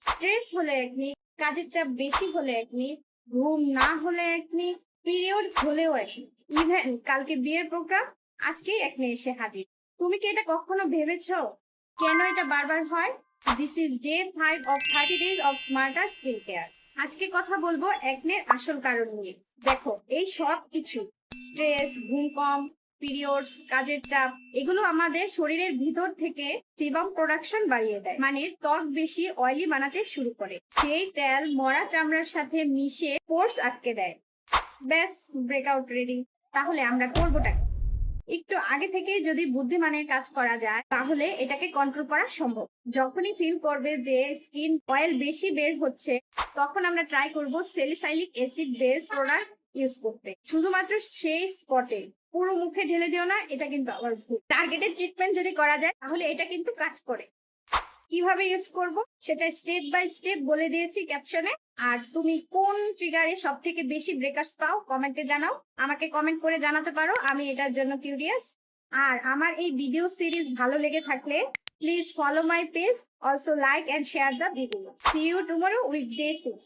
Stress হলে acne, কাজের চাপ বেশি হলে একনি, ঘুম না হলে একনি, পিরিয়ড হলেও একনি, ইভেন কালকে বিয়ের প্রোগ্রাম, আজকেই একনি এসে হাজির। তুমি কি এটা কখনো ভেবেছো কেন এটা বারবার হয়? This is day 5 of 30 days of smarter skin care. আজকে কথা বলবো একনের আসল কারণ নিয়ে। দেখো, এই সব কিছু স্ট্রেস, ঘুম কম, পিরিয়ডস, কাজের চাপ, এগুলো আমাদের শরীরের ভিতর থেকে সিবাম প্রোডাকশন বাড়িয়ে দেয়, মানে ত্বক বেশি অয়েলি বানাতে শুরু করে। সেই তেল মরা চামড়ার সাথে মিশে পোর্স আটকে দেয়। ব্যাস, ব্রেকআউট রেডি। তাহলে আমরা করবোটা কি? একটু আগে থেকেই যদি বুদ্ধিমানের কাজ করা যায় তাহলে এটাকে কন্ট্রোল করা সম্ভব। যখনই ফিল করবে যে স্কিন অয়েল বেশি বের হচ্ছে, তখন আমরা ট্রাই করব salicylic acid base product use করতে, শুধুমাত্র সেই স্পটে। পুরো মুখে ঢেলে দিও না, এটা কিন্তু আবার ভুল। টার্গেটেড ট্রিটমেন্ট যদি করা যায় তাহলে এটা কিন্তু কাজ করে। কিভাবে ইউজ করব সেটা স্টেপ বাই স্টেপ বলে দিয়েছি ক্যাপশনে। আর তুমি কোন ট্রিগারে সব থেকে বেশি ব্রেকার্স পাও কমেন্টে জানাও। আমাকে কমেন্ট করে জানাতে পারো, আমি এটার জন্য কিউরিয়াস। আর আমার এই ভিডিও সিরিজ ভালো লেগে থাকলে please follow my page, also like and share the video. See you tomorrow with day 6।